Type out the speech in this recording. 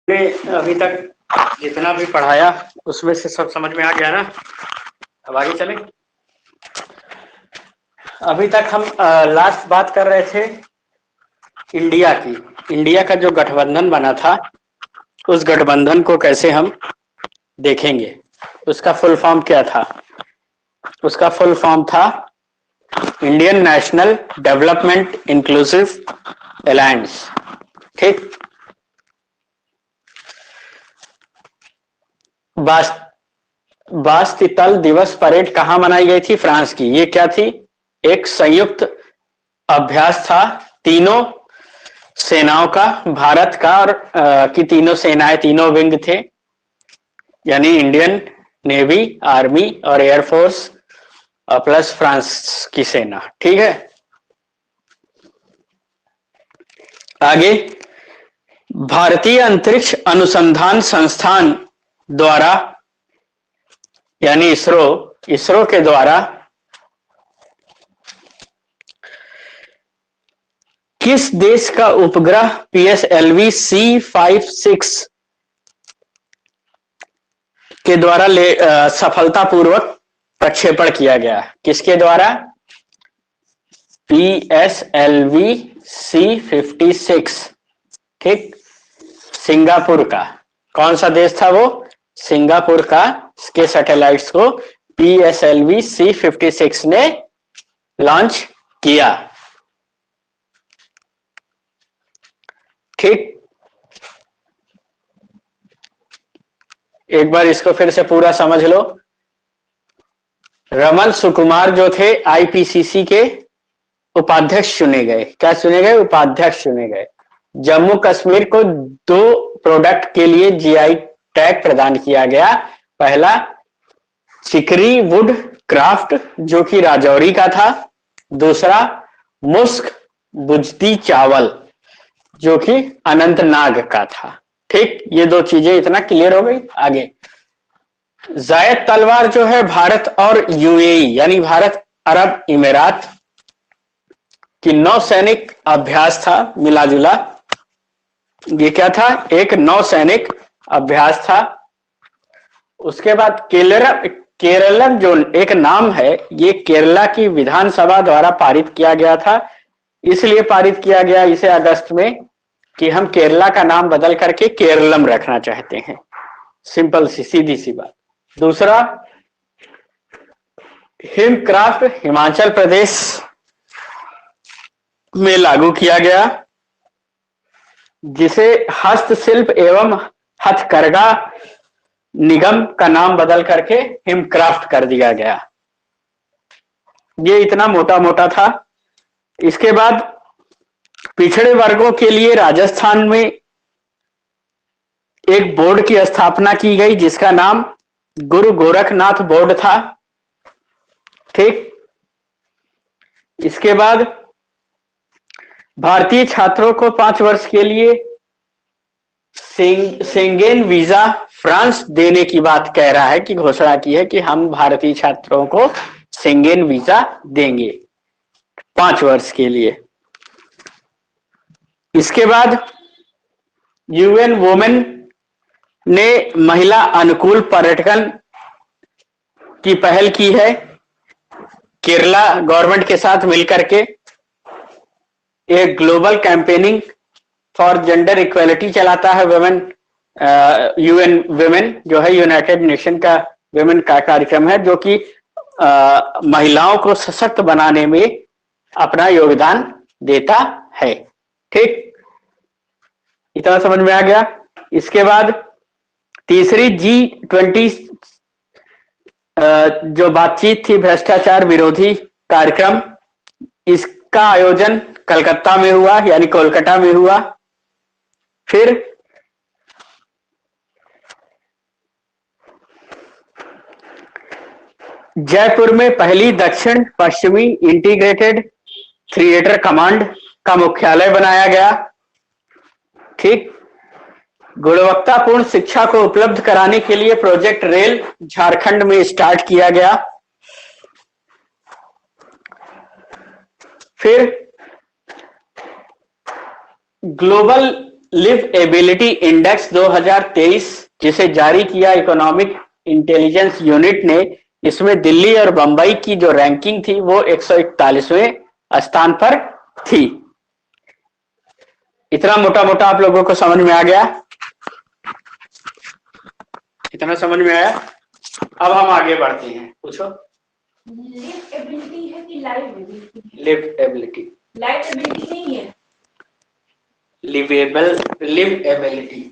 हमने अभी तक जितना भी पढ़ाया उसमें से सब समझ में आ गया ना। अब आगे चलें। अभी तक हम लास्ट बात कर रहे थे इंडिया की। इंडिया का जो गठबंधन बना था उस गठबंधन को कैसे हम देखेंगे। उसका फुल फॉर्म क्या था? उसका फुल फॉर्म था Indian national development inclusive alliance. ठीक। बास्तितल दिवस परेड कहां मनाई गई थी? फ्रांस की। ये क्या थी? एक संयुक्त अभ्यास था तीनों सेनाओं का, भारत का और की तीनों सेनाएं, तीनों विंग थे, यानी इंडियन नेवी, आर्मी और एयरफोर्स और प्लस फ्रांस की सेना। ठीक है। आगे, भारतीय अंतरिक्ष अनुसंधान संस्थान द्वारा यानी इसरो के द्वारा किस देश का उपग्रह PSLV C56 के द्वारा सफलतापूर्वक प्रक्षेपण किया गया? किसके द्वारा? PSLV C56। ठीक। सिंगापुर का। कौन सा देश था वो? सिंगापुर का। इसके सैटेलाइट्स को PSLV C56 ने लॉन्च किया। ठीक। एक बार इसको फिर से पूरा समझ लो। रमन सुकुमार जो थे IPCC के उपाध्यक्ष चुने गए। क्या चुने गए? उपाध्यक्ष चुने गए। जम्मू कश्मीर को 2 प्रोडक्ट के लिए GI टैग प्रदान किया गया। पहला चिकरी वुड क्राफ्ट जो कि राजौरी का था। दूसरा मुस्क बुजती चावल जो कि अनंतनाग का था। ठीक। ये 2 चीजें इतना क्लियर हो गई। आगे, जायद तलवार जो है भारत और UAE यानी भारत अरब इमिरात की नौसैनिक अभ्यास था, मिला जुला। ये क्या था? एक नौसैनिक अभ्यास था। उसके बाद केरलम जो एक नाम है, ये केरला की विधानसभा द्वारा पारित किया गया था। इसलिए पारित किया गया इसे अगस्त में कि हम केरला का नाम बदल करके केरलम रखना चाहते हैं। सिंपल सी सीधी सी बात। दूसरा, हिमक्राफ्ट हिमाचल प्रदेश में लागू किया गया, जिसे हस्तशिल्प एवं हथकरघा निगम का नाम बदल करके हिमक्राफ्ट कर दिया गया। ये इतना मोटा मोटा था। इसके बाद पिछड़े वर्गों के लिए राजस्थान में एक बोर्ड की स्थापना की गई जिसका नाम गुरु गोरखनाथ बोर्ड था। ठीक। इसके बाद भारतीय छात्रों को 5 वर्ष के लिए शेंगेन वीजा फ्रांस देने की बात कह रहा है, कि घोषणा की है कि हम भारतीय छात्रों को शेंगेन वीजा देंगे 5 वर्ष के लिए। इसके बाद UN वुमेन ने महिला अनुकूल पर्यटन की पहल की है। केरला गवर्नमेंट के साथ मिलकर के एक global campaigning for gender equality चलाता है UN वुमेन जो है, यूनाइटेड नेशन का वुमेन का कार्यक्रम है, जो कि महिलाओं को सशक्त बनाने में अपना योगदान देता है। ठीक। इतना समझ में आ गया। इसके बाद तीसरी G20 जो बातचीत थी भ्रष्टाचार विरोधी कार्यक्रम, इसका आयोजन कलकत्ता में हुआ, यानी कोलकाता में हुआ। फिर जयपुर में पहली दक्षिण पश्चिमी इंटीग्रेटेड थिएटर कमांड का मुख्यालय बनाया गया। ठीक। गुणवत्तापूर्ण शिक्षा को उपलब्ध कराने के लिए प्रोजेक्ट रेल झारखंड में स्टार्ट किया गया। फिर ग्लोबल लिव एबिलिटी इंडेक्स 2023 जिसे जारी किया इकोनॉमिक इंटेलिजेंस यूनिट ने, इसमें दिल्ली और बंबई की जो रैंकिंग थी वो 141वें स्थान पर थी। इतना मोटा मोटा आप लोगों को समझ में आ गया? इतना समझ में आया? अब हम आगे बढ़ते हैं, पूछो। लिव एबिलिटी है कि live ability? Live ability. Live ability नहीं है, लिव एबिलिटी।